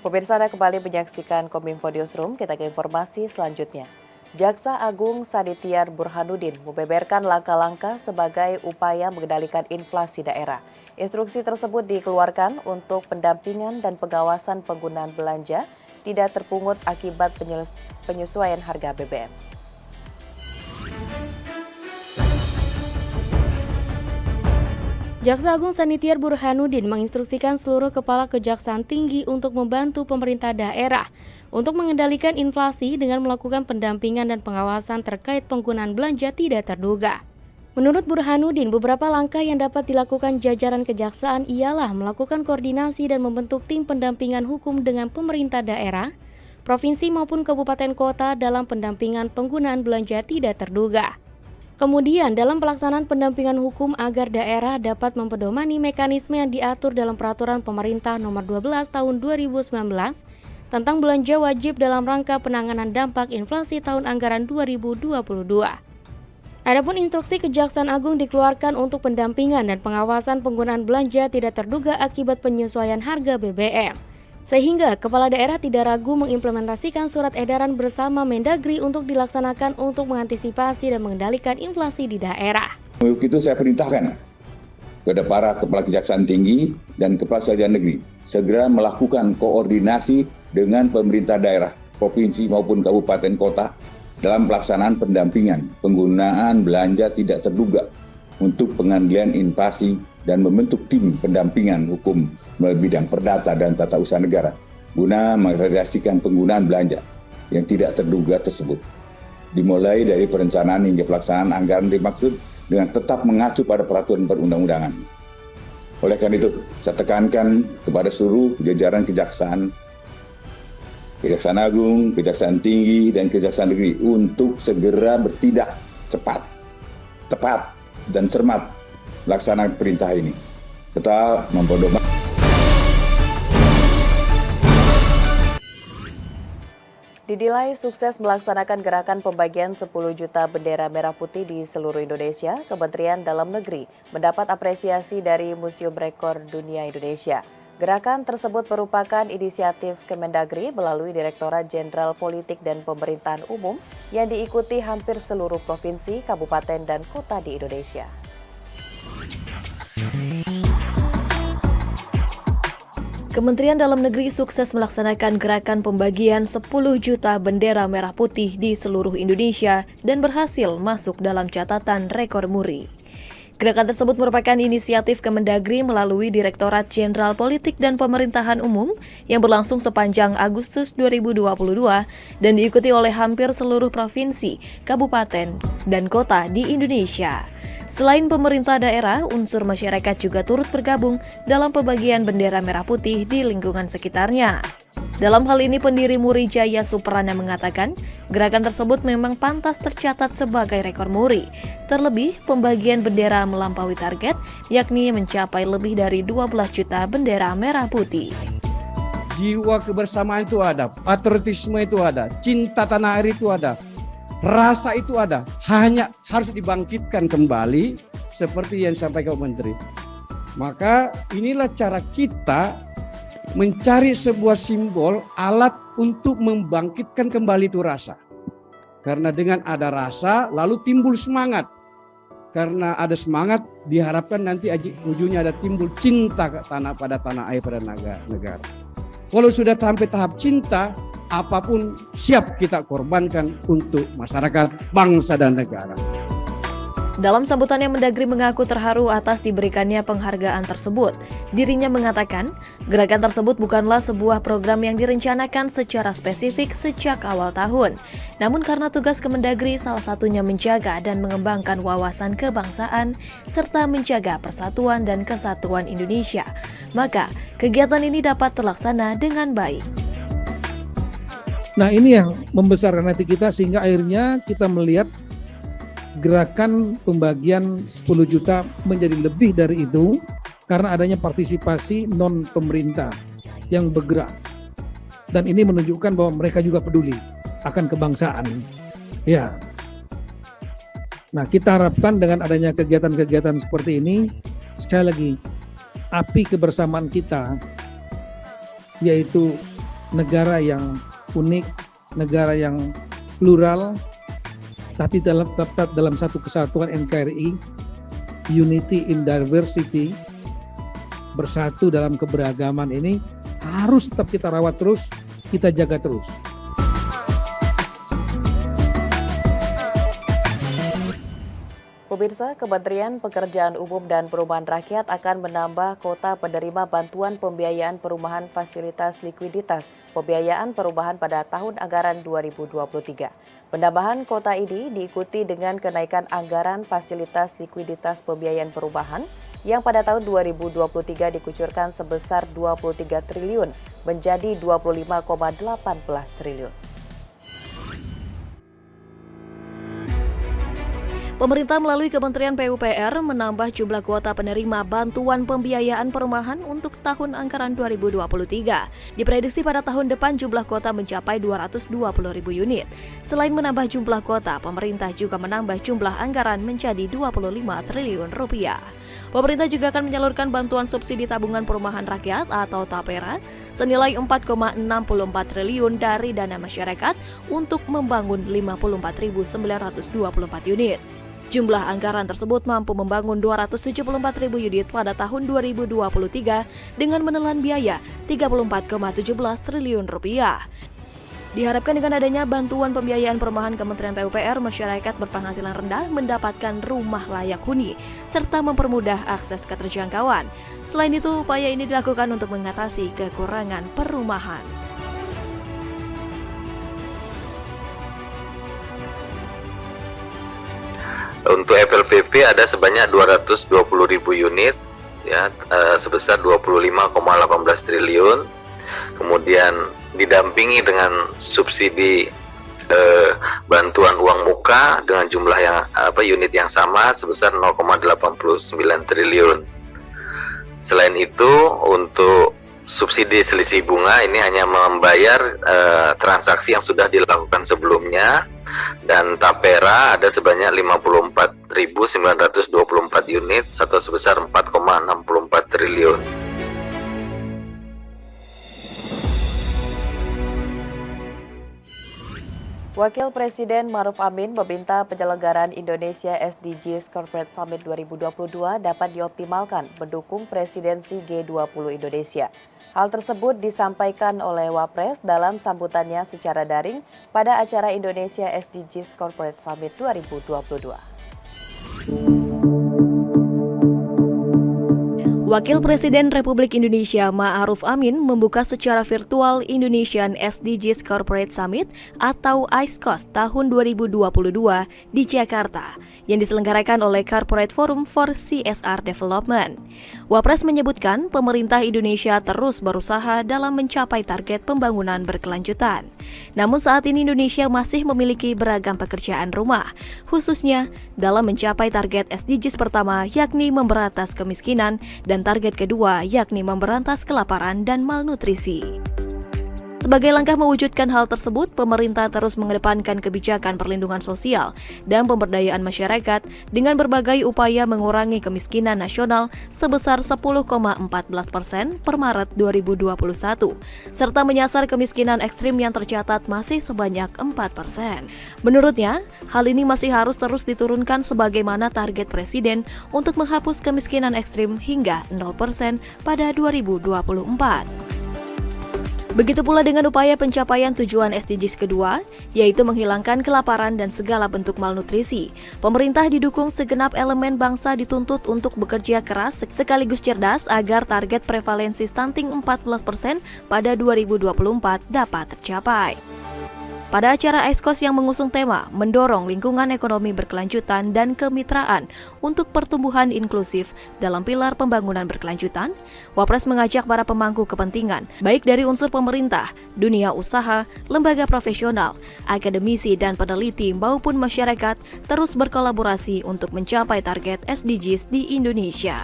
Pemirsa, Anda kembali menyaksikan Kominfo Newsroom. Kita ke informasi selanjutnya. Jaksa Agung Sanitiar Burhanuddin membeberkan langkah-langkah sebagai upaya mengendalikan inflasi daerah. Instruksi tersebut dikeluarkan untuk pendampingan dan pengawasan penggunaan belanja tidak terpungut akibat penyesuaian harga BBM. Jaksa Agung Sanitiar Burhanuddin menginstruksikan seluruh kepala kejaksaan tinggi untuk membantu pemerintah daerah untuk mengendalikan inflasi dengan melakukan pendampingan dan pengawasan terkait penggunaan belanja tidak terduga. Menurut Burhanuddin, beberapa langkah yang dapat dilakukan jajaran kejaksaan ialah melakukan koordinasi dan membentuk tim pendampingan hukum dengan pemerintah daerah, provinsi maupun kabupaten kota dalam pendampingan penggunaan belanja tidak terduga. Kemudian, dalam pelaksanaan pendampingan hukum agar daerah dapat mempedomani mekanisme yang diatur dalam Peraturan Pemerintah Nomor 12 Tahun 2019 tentang belanja wajib dalam rangka penanganan dampak inflasi tahun anggaran 2022. Adapun instruksi Kejaksaan Agung dikeluarkan untuk pendampingan dan pengawasan penggunaan belanja tidak terduga akibat penyesuaian harga BBM. Sehingga kepala daerah tidak ragu mengimplementasikan surat edaran bersama Mendagri untuk dilaksanakan untuk mengantisipasi dan mengendalikan inflasi di daerah. Untuk itu saya perintahkan kepada para kepala kejaksaan tinggi dan kepala kejaksaan negeri segera melakukan koordinasi dengan pemerintah daerah, provinsi maupun kabupaten kota dalam pelaksanaan pendampingan penggunaan belanja tidak terduga untuk pengendalian inflasi dan membentuk tim pendampingan hukum melalui bidang perdata dan tata usaha negara guna merealisasikan penggunaan belanja yang tidak terduga tersebut. Dimulai dari perencanaan hingga pelaksanaan anggaran dimaksud dengan tetap mengacu pada peraturan perundang-undangan. Oleh karena itu, saya tekankan kepada seluruh jajaran Kejaksaan Agung, Kejaksaan Tinggi, dan Kejaksaan Negeri untuk segera bertindak cepat, tepat, dan cermat melaksanakan perintah ini. Kita mempedoman. Didilai sukses melaksanakan gerakan pembagian 10 juta bendera merah putih di seluruh Indonesia, Kementerian Dalam Negeri mendapat apresiasi dari Museum Rekor Dunia Indonesia. Gerakan tersebut merupakan inisiatif Kemendagri melalui Direktorat Jenderal Politik dan Pemerintahan Umum yang diikuti hampir seluruh provinsi, kabupaten, dan kota di Indonesia. Kementerian Dalam Negeri sukses melaksanakan gerakan pembagian 10 juta bendera merah putih di seluruh Indonesia dan berhasil masuk dalam catatan rekor muri. Gerakan tersebut merupakan inisiatif Kemendagri melalui Direktorat Jenderal Politik dan Pemerintahan Umum yang berlangsung sepanjang Agustus 2022 dan diikuti oleh hampir seluruh provinsi, kabupaten, dan kota di Indonesia. Selain pemerintah daerah, unsur masyarakat juga turut bergabung dalam pembagian bendera merah putih di lingkungan sekitarnya. Dalam hal ini, pendiri Muri Jaya Suprana mengatakan, gerakan tersebut memang pantas tercatat sebagai rekor Muri. Terlebih, pembagian bendera melampaui target, yakni mencapai lebih dari 12 juta bendera merah putih. Jiwa kebersamaan itu ada, patriotisme itu ada, cinta tanah air itu ada. Rasa itu ada, hanya harus dibangkitkan kembali seperti yang disampaikan Menteri. Maka inilah cara kita mencari sebuah simbol, alat untuk membangkitkan kembali itu rasa. Karena dengan ada rasa, lalu timbul semangat. Karena ada semangat, diharapkan nanti ujungnya ada timbul cinta pada tanah air, pada negara. Kalau sudah sampai tahap cinta, apapun siap kita korbankan untuk masyarakat, bangsa, dan negara. Dalam sambutannya, Mendagri mengaku terharu atas diberikannya penghargaan tersebut. Dirinya mengatakan, gerakan tersebut bukanlah sebuah program yang direncanakan secara spesifik sejak awal tahun. Namun karena tugas Kemendagri salah satunya menjaga dan mengembangkan wawasan kebangsaan, serta menjaga persatuan dan kesatuan Indonesia, maka kegiatan ini dapat terlaksana dengan baik. Nah, ini yang membesarkan hati kita sehingga akhirnya kita melihat gerakan pembagian 10 juta menjadi lebih dari itu karena adanya partisipasi non-pemerintah yang bergerak. Dan ini menunjukkan bahwa mereka juga peduli akan kebangsaan. Ya. Nah, kita harapkan dengan adanya kegiatan-kegiatan seperti ini, sekali lagi, api kebersamaan kita, yaitu negara yang unik, negara yang plural, tapi tetap dalam satu kesatuan NKRI, unity in diversity, bersatu dalam keberagaman ini harus tetap kita rawat terus, kita jaga terus. Pemirsa, Kementerian Pekerjaan Umum dan Perumahan Rakyat akan menambah kota penerima bantuan pembiayaan perumahan fasilitas likuiditas pembiayaan perumahan pada tahun anggaran 2023. Penambahan kota ini diikuti dengan kenaikan anggaran fasilitas likuiditas pembiayaan perumahan yang pada tahun 2023 dikucurkan sebesar 23 triliun menjadi 25,18 triliun. Pemerintah melalui Kementerian PUPR menambah jumlah kuota penerima bantuan pembiayaan perumahan untuk tahun anggaran 2023. Diprediksi pada tahun depan jumlah kuota mencapai 220.000 unit. Selain menambah jumlah kuota, pemerintah juga menambah jumlah anggaran menjadi 25 triliun rupiah. Pemerintah juga akan menyalurkan bantuan subsidi tabungan perumahan rakyat atau TAPERA senilai 4,64 triliun dari dana masyarakat untuk membangun 54.924 unit. Jumlah anggaran tersebut mampu membangun 274.000 unit pada tahun 2023 dengan menelan biaya 34,17 triliun rupiah. Diharapkan dengan adanya bantuan pembiayaan perumahan Kementerian PUPR, masyarakat berpenghasilan rendah mendapatkan rumah layak huni, serta mempermudah akses keterjangkauan. Selain itu, upaya ini dilakukan untuk mengatasi kekurangan perumahan. Untuk FLPP ada sebanyak 220.000 unit, ya, sebesar 25,18 triliun. Kemudian didampingi dengan subsidi bantuan uang muka dengan jumlah yang unit yang sama sebesar 0,89 triliun. Selain itu, untuk subsidi selisih bunga ini hanya membayar transaksi yang sudah dilakukan sebelumnya, dan TAPERA ada sebanyak 54.924 unit atau sebesar 4,64 triliun. Wakil Presiden Ma'ruf Amin meminta penyelenggaraan Indonesia SDGs Corporate Summit 2022 dapat dioptimalkan mendukung presidensi G20 Indonesia. Hal tersebut disampaikan oleh Wapres dalam sambutannya secara daring pada acara Indonesia SDGs Corporate Summit 2022. Wakil Presiden Republik Indonesia Ma'ruf Amin membuka secara virtual Indonesian SDGs Corporate Summit atau ISCOS tahun 2022 di Jakarta yang diselenggarakan oleh Corporate Forum for CSR Development. Wapres menyebutkan pemerintah Indonesia terus berusaha dalam mencapai target pembangunan berkelanjutan. Namun saat ini Indonesia masih memiliki beragam pekerjaan rumah, khususnya dalam mencapai target SDGs pertama yakni memberantas kemiskinan dan target kedua yakni memberantas kelaparan dan malnutrisi. Sebagai langkah mewujudkan hal tersebut, pemerintah terus mengedepankan kebijakan perlindungan sosial dan pemberdayaan masyarakat dengan berbagai upaya mengurangi kemiskinan nasional sebesar 10,14% per Maret 2021, serta menyasar kemiskinan ekstrim yang tercatat masih sebanyak 4%. Menurutnya, hal ini masih harus terus diturunkan sebagaimana target Presiden untuk menghapus kemiskinan ekstrim hingga 0% pada 2024. Begitu pula dengan upaya pencapaian tujuan SDGs kedua, yaitu menghilangkan kelaparan dan segala bentuk malnutrisi. Pemerintah didukung segenap elemen bangsa dituntut untuk bekerja keras sekaligus cerdas agar target prevalensi stunting 14% pada 2024 dapat tercapai. Pada acara ISCOS yang mengusung tema mendorong lingkungan ekonomi berkelanjutan dan kemitraan untuk pertumbuhan inklusif dalam pilar pembangunan berkelanjutan, Wapres mengajak para pemangku kepentingan, baik dari unsur pemerintah, dunia usaha, lembaga profesional, akademisi dan peneliti maupun masyarakat terus berkolaborasi untuk mencapai target SDGs di Indonesia.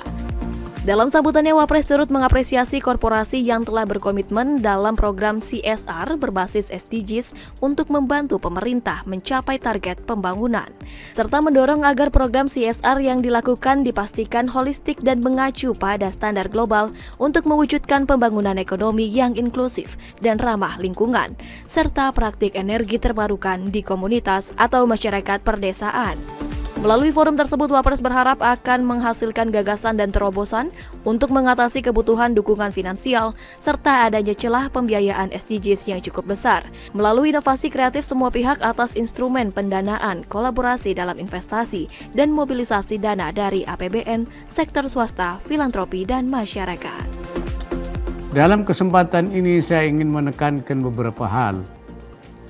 Dalam sambutannya, Wapres turut mengapresiasi korporasi yang telah berkomitmen dalam program CSR berbasis SDGs untuk membantu pemerintah mencapai target pembangunan, serta mendorong agar program CSR yang dilakukan dipastikan holistik dan mengacu pada standar global untuk mewujudkan pembangunan ekonomi yang inklusif dan ramah lingkungan, serta praktik energi terbarukan di komunitas atau masyarakat perdesaan. Melalui forum tersebut, Wapres berharap akan menghasilkan gagasan dan terobosan untuk mengatasi kebutuhan dukungan finansial serta adanya celah pembiayaan SDGs yang cukup besar. Melalui inovasi kreatif semua pihak atas instrumen pendanaan, kolaborasi dalam investasi, dan mobilisasi dana dari APBN, sektor swasta, filantropi, dan masyarakat. Dalam kesempatan ini saya ingin menekankan beberapa hal.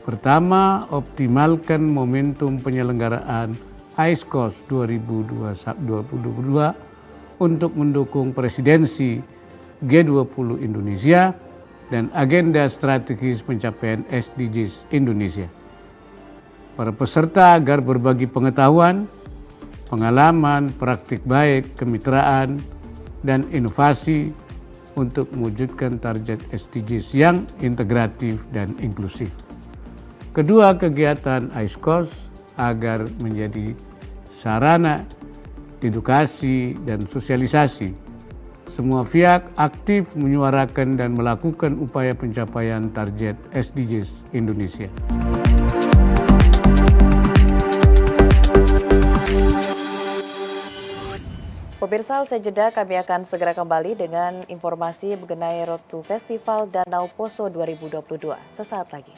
Pertama, optimalkan momentum penyelenggaraan ICOS 2022 untuk mendukung presidensi G20 Indonesia dan agenda strategis pencapaian SDGs Indonesia. Para peserta agar berbagi pengetahuan, pengalaman, praktik baik, kemitraan, dan inovasi untuk mewujudkan target SDGs yang integratif dan inklusif. Kedua, kegiatan ICOS agar menjadi sarana edukasi dan sosialisasi. Semua pihak aktif menyuarakan dan melakukan upaya pencapaian target SDGs Indonesia. Pemirsa, usai jeda kami akan segera kembali dengan informasi mengenai Road to Festival Danau Poso 2022. Sesaat lagi.